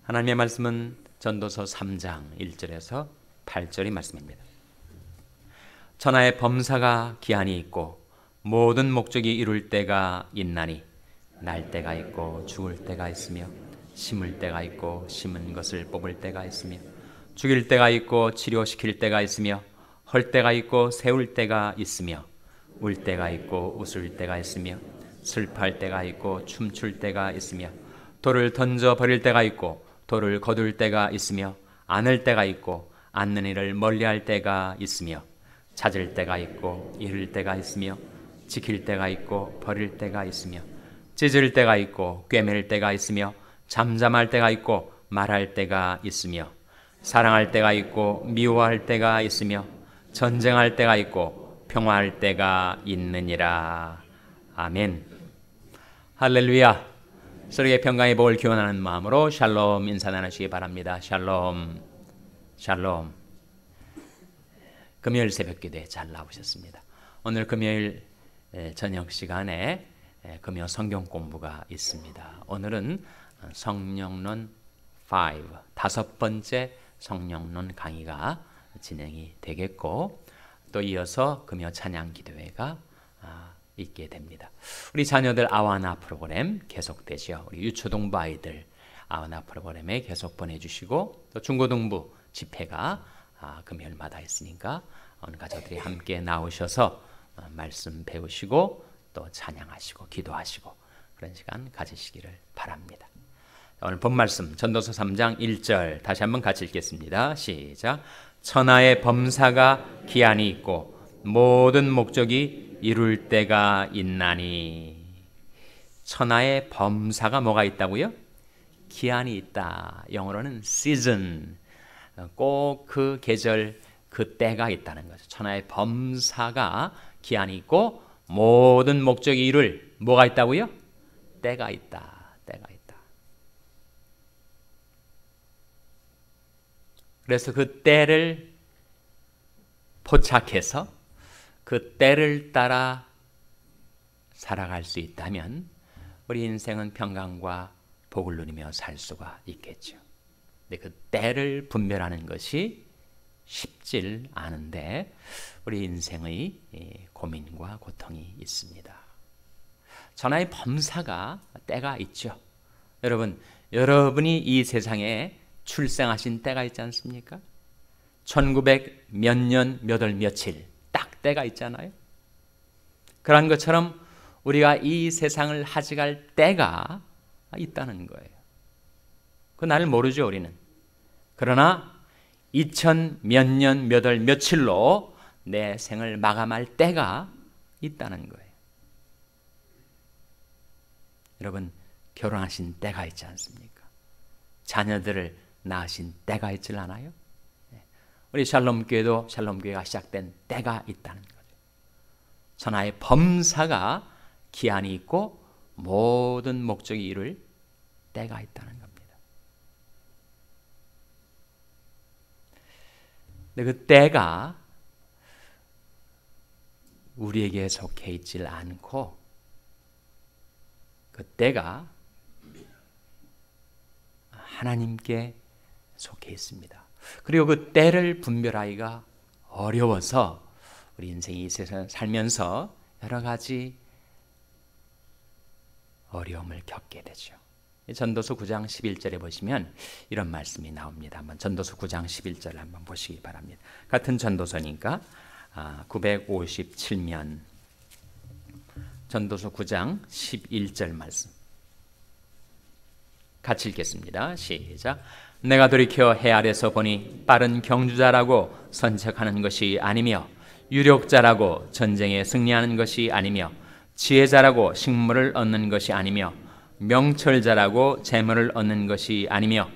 하나님의 말씀은 전도서 3장 1절에서 8절의 말씀입니다. 천하의 범사가 기한이 있고 모든 목적이 이룰 때가 있나니 날 때가 있고 죽을 때가 있으며 심을 때가 있고 심은 것을 뽑을 때가 있으며 죽일 때가 있고 치료시킬 때가 있으며 헐 때가 있고 세울 때가 있으며 울 때가 있고 웃을 때가 있으며 슬퍼할 때가 있고 춤출 때가 있으며 돌을 던져 버릴 때가 있고 돌을 거둘 때가 있으며 안을 때가 있고 안는 이를 멀리할 때가 있으며 찾을 때가 있고 잃을 때가 있으며 지킬 때가 있고 버릴 때가 있으며 찢을 때가 있고 꿰맬 때가 있으며 잠잠할 때가 있고 말할 때가 있으며 사랑할 때가 있고 미워할 때가 있으며 전쟁할 때가 있고 평화할 때가 있느니라. 아멘. 할렐루야. 서로의 평강의 복을 기원하는 마음으로 샬롬 인사 나누시기 바랍니다. 샬롬, 샬롬. 금요일 새벽기도에 잘 나오셨습니다. 오늘 금요일 저녁 시간에 금요 성경 공부가 있습니다. 오늘은 성령론 5, 다섯 번째 성령론 강의가 진행이 되겠고 또 이어서 금요 찬양 기도회가 있게 됩니다. 우리 자녀들 아와나 프로그램 계속되죠. 우리 유초등부 아이들 아와나 프로그램에 계속 보내주시고 또 중고등부 집회가 금요일마다 있으니까 오늘 가족들이 함께 나오셔서 말씀 배우시고 또 찬양하시고 기도하시고 그런 시간 가지시기를 바랍니다. 오늘 본 말씀 전도서 3장 1절 다시 한번 같이 읽겠습니다. 시작. 천하의 범사가 기한이 있고 모든 목적이 이룰 때가 있나니. 천하의 범사가 뭐가 있다고요? 기한이 있다. 영어로는 season. 꼭 그 계절 그 때가 있다는 거죠. 천하의 범사가 기한이 있고 모든 목적이 이룰 뭐가 있다고요? 때가 있다. 때가 있다. 그래서 그 때를 포착해서 그 때를 따라 살아갈 수 있다면 우리 인생은 평강과 복을 누리며 살 수가 있겠죠. 근데 그 때를 분별하는 것이 쉽질 않은데 우리 인생의 고민과 고통이 있습니다. 천하의 범사가 때가 있죠. 여러분이 이 세상에 출생하신 때가 있지 않습니까? 1900 몇 년 몇 월 며칠 딱 때가 있잖아요. 그런 것처럼 우리가 이 세상을 하직할 때가 있다는 거예요. 그 날을 모르죠, 우리는. 그러나 2000 몇 년 몇 월 며칠로 내 생을 마감할 때가 있다는 거예요. 여러분, 결혼하신 때가 있지 않습니까? 자녀들을 낳으신 때가 있질 않아요? 우리 샬롬교회도 샬롬교회가 시작된 때가 있다는 거죠. 천하의 범사가 기한이 있고 모든 목적이 이룰 때가 있다는 겁니다. 근데 그 때가 우리에게 속해 있질 않고 그 때가 하나님께 속해 있습니다. 그리고 그 때를 분별하기가 어려워서 우리 인생이 이 세상을 살면서 여러 가지 어려움을 겪게 되죠. 전도서 9장 11절에 보시면 이런 말씀이 나옵니다. 한번 전도서 9장 11절을 한번 보시기 바랍니다. 같은 전도서니까 957면 전도서 9장 11절 말씀 같이 읽겠습니다. 시작. 내가 돌이켜 해 아래서 보니 빠른 경주자라고 선책하는 것이 아니며 유력자라고 전쟁에 승리하는 것이 아니며 지혜자라고 식물을 얻는 것이 아니며 명철자라고 재물을 얻는 것이 아니며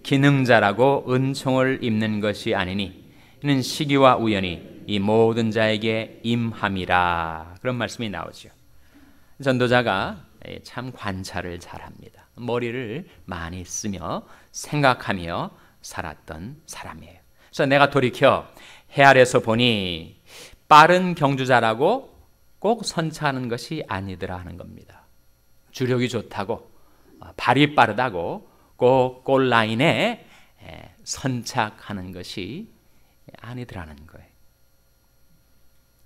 기능자라고 은총을 입는 것이 아니니 이는 시기와 우연이 이 모든 자에게 임함이라. 그런 말씀이 나오죠. 전도자가 참 관찰을 잘합니다. 머리를 많이 쓰며 생각하며 살았던 사람이에요. 그래서 내가 돌이켜 해 아래서 보니 빠른 경주자라고 꼭 선차하는 것이 아니더라 하는 겁니다. 주력이 좋다고 발이 빠르다고 꼭 골라인에 선착하는 것이 아니더라는 거예요.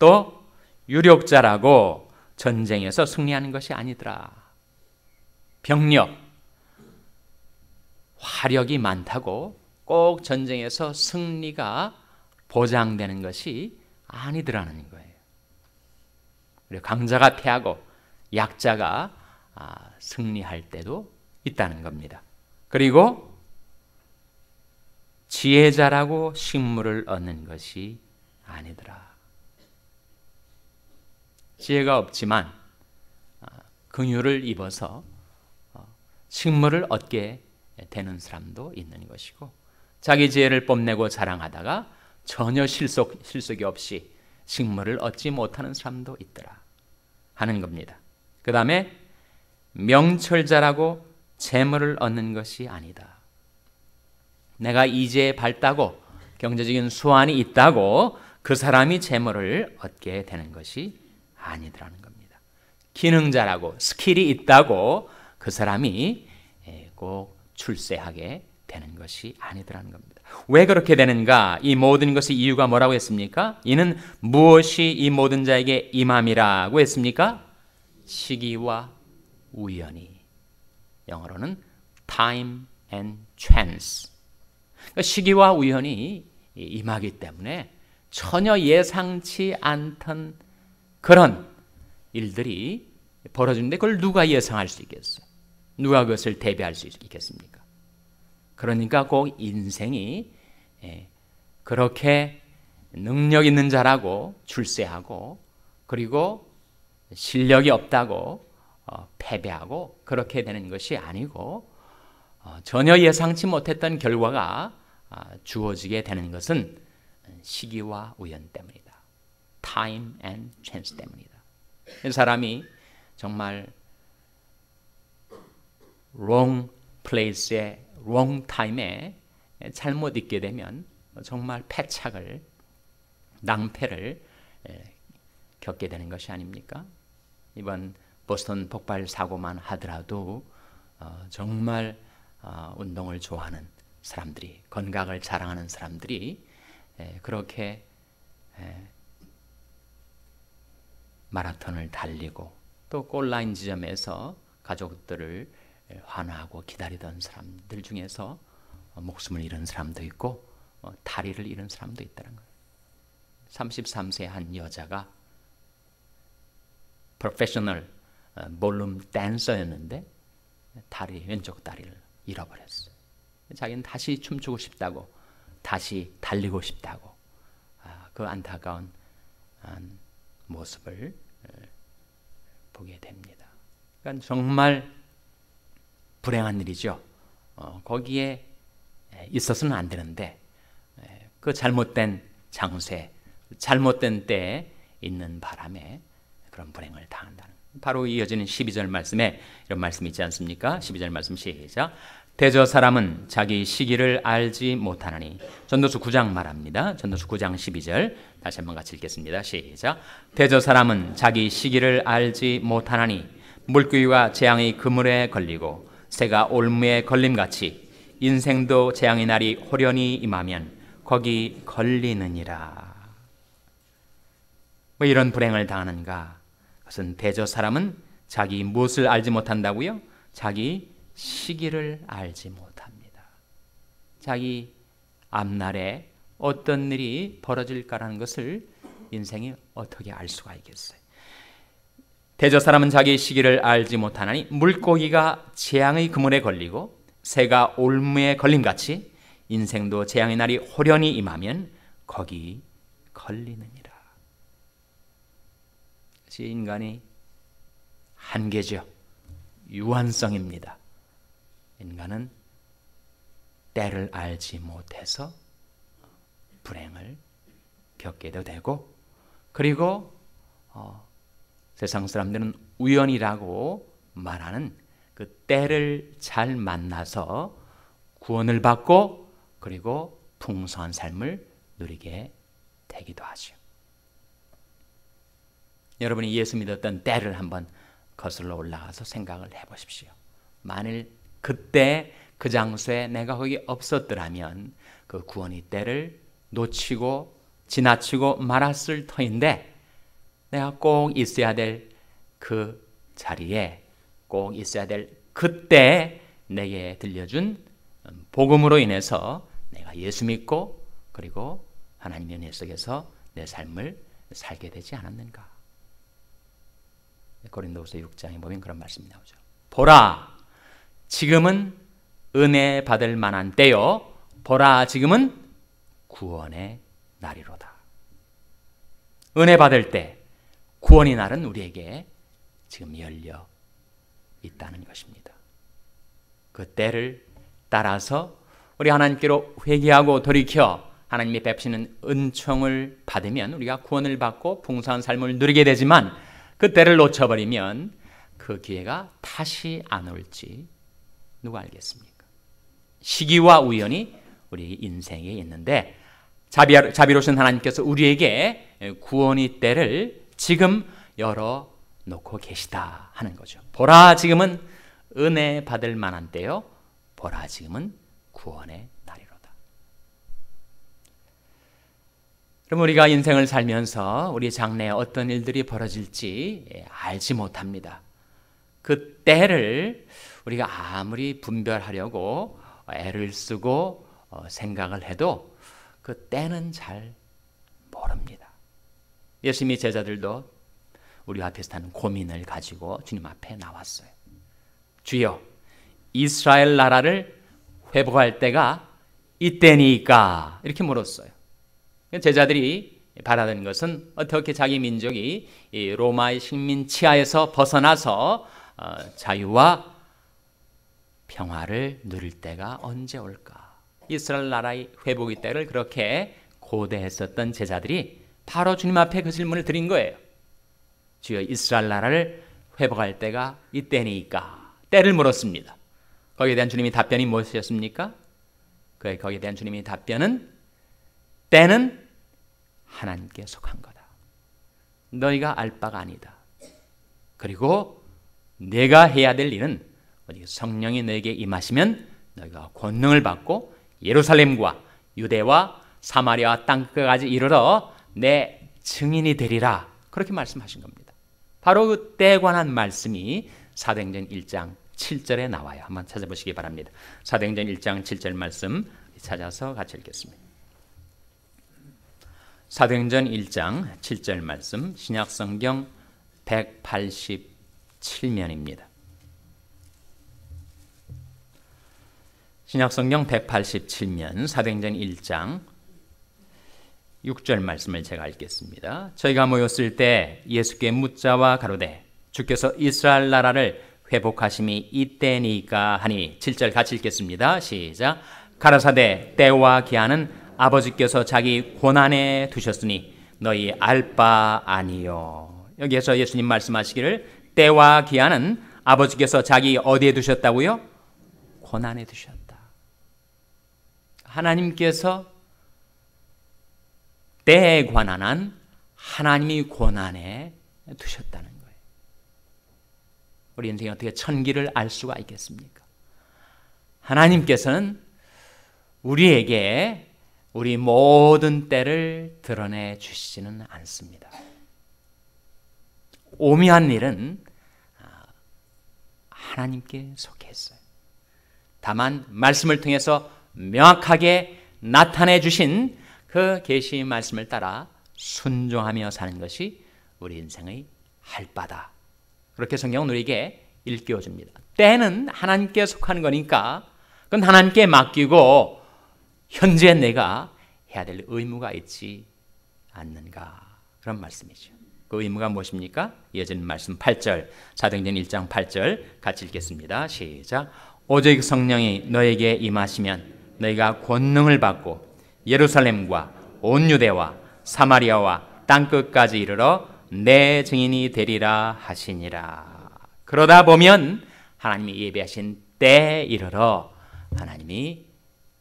또 유력자라고 전쟁에서 승리하는 것이 아니더라. 병력, 화력이 많다고 꼭 전쟁에서 승리가 보장되는 것이 아니더라는 거예요. 그리고 강자가 패하고 약자가 승리할 때도 있다는 겁니다. 그리고 지혜자라고 식물을 얻는 것이 아니더라. 지혜가 없지만 긍휼을 입어서 식물을 얻게 되는 사람도 있는 것이고, 자기 지혜를 뽐내고 자랑하다가 전혀 실속이 없이 식물을 얻지 못하는 사람도 있더라 하는 겁니다. 그 다음에 명철자라고 재물을 얻는 것이 아니다. 내가 이제에 밝다고 경제적인 수완이 있다고 그 사람이 재물을 얻게 되는 것이 아니더라는 겁니다. 기능자라고 스킬이 있다고 그 사람이 꼭 출세하게 되는 것이 아니더라는 겁니다. 왜 그렇게 되는가? 이 모든 것의 이유가 뭐라고 했습니까? 이는 무엇이 이 모든 자에게 임함이라고 했습니까? 시기와 우연이. 영어로는 time and chance. 그러니까 시기와 우연이 임하기 때문에 전혀 예상치 않던 그런 일들이 벌어지는데 그걸 누가 예상할 수 있겠어요? 누가 그것을 대비할 수 있겠습니까? 그러니까 꼭 인생이 그렇게 능력 있는 자라고 출세하고 그리고 실력이 없다고 패배하고 그렇게 되는 것이 아니고 전혀 예상치 못했던 결과가 주어지게 되는 것은 시기와 우연 때문이다. Time and chance 때문이다. 사람이 정말 wrong place에 wrong time에 잘못 있게 되면 정말 패착을 낭패를 겪게 되는 것이 아닙니까? 이번 보스턴 폭발 사고만 하더라도 정말 운동을 좋아하는 사람들이, 건강을 자랑하는 사람들이 그렇게 마라톤을 달리고 또 골라인 지점에서 가족들을 환호하고 기다리던 사람들 중에서 목숨을 잃은 사람도 있고 다리를 잃은 사람도 있다는 거예요. 33세 한 여자가 프로페셔널 볼룸 댄서였는데 왼쪽 다리를 잃어버렸어요. 자기는 다시 춤추고 싶다고, 다시 달리고 싶다고 그 안타까운 모습을 보게 됩니다. 그러니까 정말 불행한 일이죠. 거기에 있어서는 안 되는데 그 잘못된 장소에 잘못된 때에 있는 바람에 그런 불행을 당한다는 거예요. 바로 이어지는 12절 말씀에 이런 말씀이 있지 않습니까? 12절 말씀 시작. 대저 사람은 자기 시기를 알지 못하나니. 전도서 9장 말합니다. 전도서 9장 12절 다시 한번 같이 읽겠습니다. 시작. 대저 사람은 자기 시기를 알지 못하나니 물고기가 재앙의 그물에 걸리고 새가 올무에 걸림같이 인생도 재앙의 날이 호련히 임하면 거기 걸리느니라. 왜 이런 불행을 당하는가? 그것은 대저 사람은 자기 무엇을 알지 못한다고요? 자기 시기를 알지 못합니다. 자기 앞날에 어떤 일이 벌어질까라는 것을 인생이 어떻게 알 수가 있겠어요? 대저 사람은 자기 시기를 알지 못하나니 물고기가 재앙의 그물에 걸리고 새가 올무에 걸림같이 인생도 재앙의 날이 호련히 임하면 거기 걸리느니라. 인간이 한계죠. 유한성입니다. 인간은 때를 알지 못해서 불행을 겪게도 되고, 그리고 세상 사람들은 우연이라고 말하는 그 때를 잘 만나서 구원을 받고 그리고 풍성한 삶을 누리게 되기도 하죠. 여러분이 예수 믿었던 때를 한번 거슬러 올라가서 생각을 해보십시오. 만일 그때 그 장소에 내가 거기 없었더라면 그 구원의 때를 놓치고 지나치고 말았을 터인데 내가 꼭 있어야 될 그 자리에 꼭 있어야 될 그때 내게 들려준 복음으로 인해서 내가 예수 믿고 그리고 하나님의 은혜 속에서 내 삶을 살게 되지 않았는가. 고린도후서 6장에 보면 그런 말씀이 나오죠. 보라, 지금은 은혜 받을 만한 때요. 보라, 지금은 구원의 날이로다. 은혜 받을 때, 구원의 날은 우리에게 지금 열려 있다는 것입니다. 그 때를 따라서 우리 하나님께로 회개하고 돌이켜 하나님이 베푸시는 은총을 받으면 우리가 구원을 받고 풍성한 삶을 누리게 되지만 그 때를 놓쳐버리면 그 기회가 다시 안 올지 누가 알겠습니까? 시기와 우연이 우리 인생에 있는데 자비로우신 하나님께서 우리에게 구원의 때를 지금 열어놓고 계시다 하는 거죠. 보라, 지금은 은혜 받을 만한 때요. 보라, 지금은 구원의 날이로다. 그럼 우리가 인생을 살면서 우리 장래에 어떤 일들이 벌어질지 알지 못합니다. 그 때를 우리가 아무리 분별하려고 애를 쓰고 생각을 해도 그 때는 잘 모릅니다. 예수님의 제자들도 우리 앞에서 하는 고민을 가지고 주님 앞에 나왔어요. 주여, 이스라엘 나라를 회복할 때가 이때니까 이렇게 물었어요. 제자들이 바라는 것은 어떻게 자기 민족이 로마의 식민 치하에서 벗어나서 자유와 평화를 누릴 때가 언제 올까? 이스라엘 나라의 회복의 때를 그렇게 고대했었던 제자들이 바로 주님 앞에 그 질문을 드린 거예요. 주여, 이스라엘 나라를 회복할 때가 이때니까 때를 물었습니다. 거기에 대한 주님의 답변이 무엇이었습니까? 거기에 대한 주님의 답변은 때는 하나님께 속한 거다. 너희가 알 바가 아니다. 그리고 내가 해야 될 일은 성령이 너에게 임하시면 너희가 권능을 받고 예루살렘과 유대와 사마리아와 땅끝까지 이르러 내 증인이 되리라. 그렇게 말씀하신 겁니다. 바로 그 때에 관한 말씀이 사도행전 1장 7절에 나와요. 한번 찾아보시기 바랍니다. 사도행전 1장 7절 말씀 찾아서 같이 읽겠습니다. 사도행전 1장 7절 말씀, 신약성경 187면입니다. 신약성경 187면 사도행전 1장 6절 말씀을 제가 읽겠습니다. 저희가 모였을 때 예수께 묻자와 가로되 주께서 이스라엘 나라를 회복하심이 이때니까 하니 7절 같이 읽겠습니다. 시작. 가라사대 때와 기한은 아버지께서 자기 권한에 두셨으니 너희 알 바 아니요. 여기에서 예수님 말씀하시기를 때와 기한은 아버지께서 자기 어디에 두셨다고요? 권한에 두셨다. 하나님께서 때에 관한 한 하나님이 권한에 두셨다는 거예요. 우리 인생이 어떻게 천기를 알 수가 있겠습니까? 하나님께서는 우리에게 우리 모든 때를 드러내 주시지는 않습니다. 오묘한 일은 하나님께 속해 있어요. 다만 말씀을 통해서 명확하게 나타내 주신 그 계시 말씀을 따라 순종하며 사는 것이 우리 인생의 할 바다. 그렇게 성경은 우리에게 일깨워줍니다. 때는 하나님께 속한 거니까 그건 하나님께 맡기고 현재 내가 해야 될 의무가 있지 않는가, 그런 말씀이죠. 그 의무가 무엇입니까? 이어지는 말씀 8절, 사도행전 1장 8절 같이 읽겠습니다. 시작. 오직 성령이 너에게 임하시면 너희가 권능을 받고 예루살렘과 온 유대와 사마리아와 땅끝까지 이르러 내 증인이 되리라 하시니라. 그러다 보면 하나님이 예비하신 때에 이르러 하나님이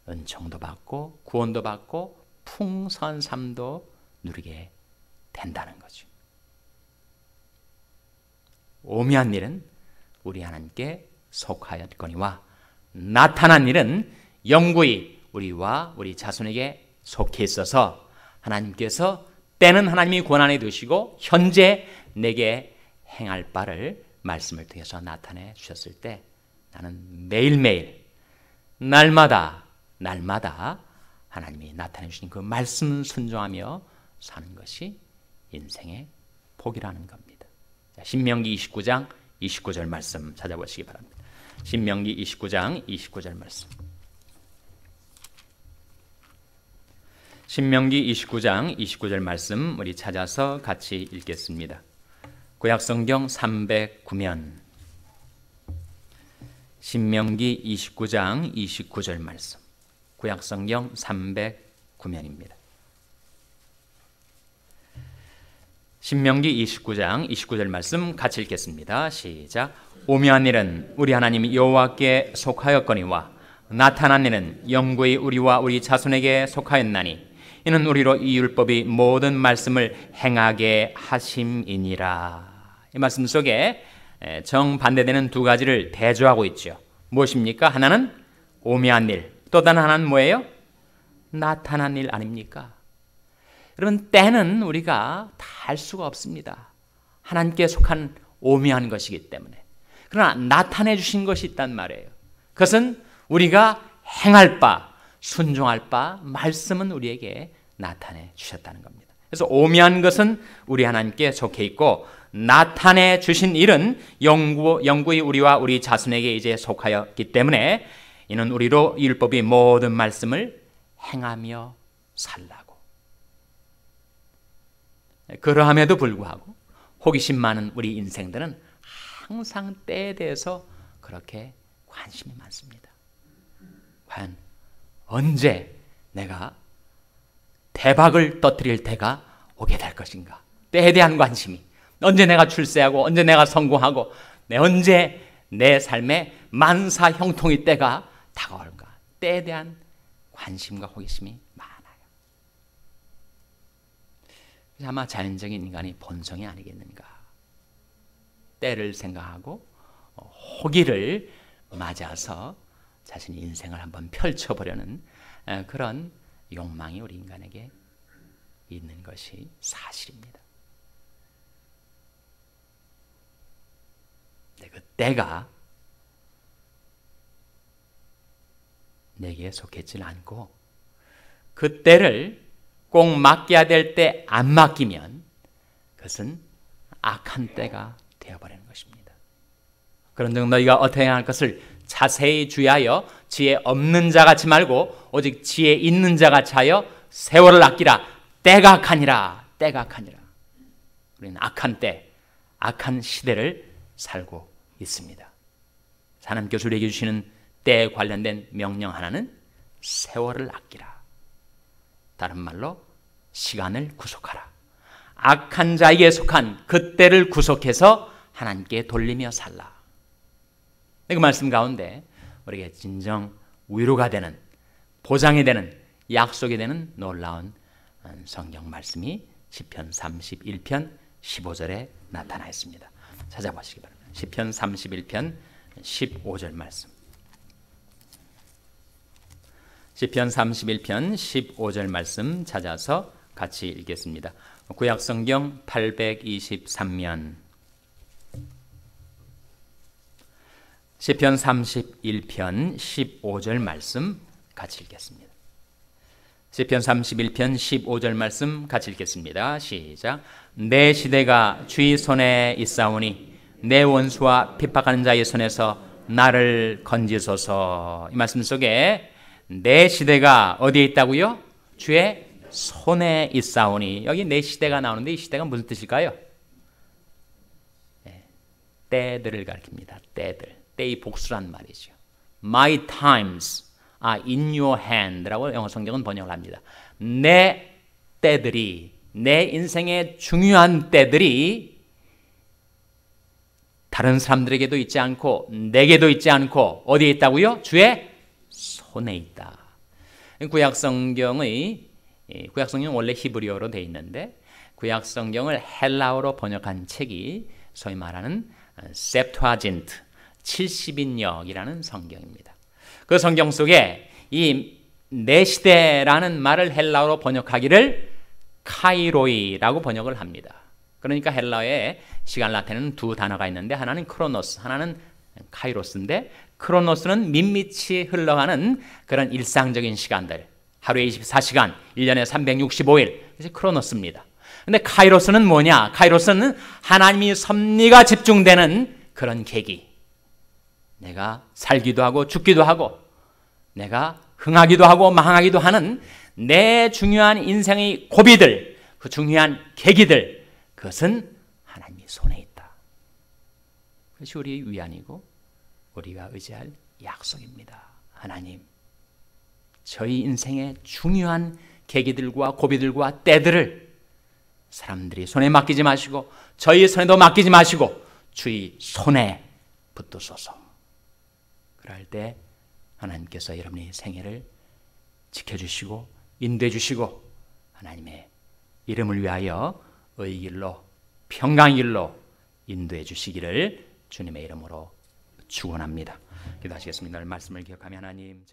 은총도 받고 구원도 받고 풍성한 삶도 누리게 된다는 거죠. 오묘한 일은 우리 하나님께 속하였거니와 나타난 일은 영구히 우리와 우리 자손에게 속해 있어서 하나님께서 때는 하나님이 권한해 두시고 현재 내게 행할 바를 말씀을 통해서 나타내 주셨을 때 나는 매일매일 날마다 하나님이 나타내 주신 그 말씀 순종하며 사는 것이 인생의 복이라는 겁니다. 신명기 29장 29절 말씀 찾아보시기 바랍니다. 신명기 29장 29절 말씀. 신명기 29장 29절 말씀 우리 찾아서 같이 읽겠습니다. 구약성경 309면 신명기 29장 29절 말씀. 구약성경 309면입니다. 신명기 29장 29절 말씀 같이 읽겠습니다. 시작. 오묘한 일은 우리 하나님 여호와께 속하였거니와 나타난 일은 영구히 우리와 우리 자손에게 속하였나니 이는 우리로 이 율법이 모든 말씀을 행하게 하심이니라. 이 말씀 속에 정반대되는 두 가지를 대조하고 있죠. 무엇입니까? 하나는 오묘한 일, 또 다른 하나는 뭐예요? 나타난 일 아닙니까? 여러분, 때는 우리가 다 알 수가 없습니다. 하나님께 속한 오묘한 것이기 때문에. 그러나 나타내 주신 것이 있단 말이에요. 그것은 우리가 행할 바, 순종할 바, 말씀은 우리에게 나타내 주셨다는 겁니다. 그래서 오묘한 것은 우리 하나님께 속해 있고 나타내 주신 일은 영구히 우리와 우리 자손에게 이제 속하였기 때문에 이는 우리로 이 율법이 모든 말씀을 행하며 살라고. 그러함에도 불구하고 호기심 많은 우리 인생들은 항상 때에 대해서 그렇게 관심이 많습니다. 과연 언제 내가 대박을 터뜨릴 때가 오게 될 것인가? 때에 대한 관심이, 언제 내가 출세하고 언제 내가 성공하고 언제 내 삶에 만사 형통의 때가 다가올까? 때에 대한 관심과 호기심이 많아요. 아마 자연적인 인간의 본성이 아니겠는가? 때를 생각하고 호기를 맞아서 자신의 인생을 한번 펼쳐보려는 그런 욕망이 우리 인간에게 있는 것이 사실입니다. 그 때가 내게 속했지 않고 그 때를 꼭 맡겨야 될 때 안 맡기면 그것은 악한 때가 되어버리는 것입니다. 그런 즉 너희가 어떻게 할 것을 자세히 주의하여 지혜 없는 자같이 말고 오직 지혜 있는 자같이 하여 세월을 아끼라. 때가 악하니라. 때가 악하니라. 우리는 악한 때, 악한 시대를 살고 있습니다. 하나님께서 우리에게 주시는 때에 관련된 명령 하나는 세월을 아끼라. 다른 말로 시간을 구속하라. 악한 자에게 속한 그 때를 구속해서 하나님께 돌리며 살라. 그 말씀 가운데 우리에게 진정 위로가 되는, 보장이 되는, 약속이 되는 놀라운 성경 말씀이 시편 31편 15절에 나타나 있습니다. 찾아보시기 바랍니다. 시편 31편 15절 말씀. 시편 31편 15절 말씀 찾아서 같이 읽겠습니다. 구약성경 823면 시편 31편 15절 말씀 같이 읽겠습니다. 시편 31편 15절 말씀 같이 읽겠습니다. 시작. 내 시대가 주의 손에 있사오니 내 원수와 핍박하는 자의 손에서 나를 건지소서. 이 말씀 속에 내 시대가 어디에 있다고요? 주의 손에 있사오니. 여기 내 시대가 나오는데 이 시대가 무슨 뜻일까요? 때들을 가리킵니다. 때들. 때의 복수란 말이죠. My times are in your hand라고 영어 성경은 번역을 합니다. 내 때들이, 내 인생의 중요한 때들이 다른 사람들에게도 있지 않고 내게도 있지 않고 어디에 있다고요? 주의 손에 있다. 구약성경은 원래 히브리어로 되어 있는데 구약성경을 헬라어로 번역한 책이 소위 말하는 셉투아진트 70인역이라는 성경입니다. 그 성경 속에 이 내 시대라는 말을 헬라어로 번역하기를 카이로이라고 번역을 합니다. 그러니까 헬라어에 시간 나타내는 두 단어가 있는데 하나는 크로노스, 하나는 카이로스인데 크로노스는 밋밋이 흘러가는 그런 일상적인 시간들, 하루에 24시간, 1년에 365일, 그래서 크로노스입니다. 근데 카이로스는 뭐냐? 카이로스는 하나님이 섭리가 집중되는 그런 계기. 내가 살기도 하고 죽기도 하고 내가 흥하기도 하고 망하기도 하는 내 중요한 인생의 고비들, 그 중요한 계기들, 그것은 하나님의 손에 있다. 그것이 우리의 위안이고 우리가 의지할 약속입니다. 하나님, 저희 인생의 중요한 계기들과 고비들과 때들을 사람들이 손에 맡기지 마시고 저희 손에도 맡기지 마시고 주의 손에 붙드소서. 그럴 때 하나님께서 여러분의 생애를 지켜주시고 인도해 주시고 하나님의 이름을 위하여 의의 길로 평강의 길로 인도해 주시기를 주님의 이름으로 축원합니다. 기도하시겠습니다. 말씀을 기억하며 하나님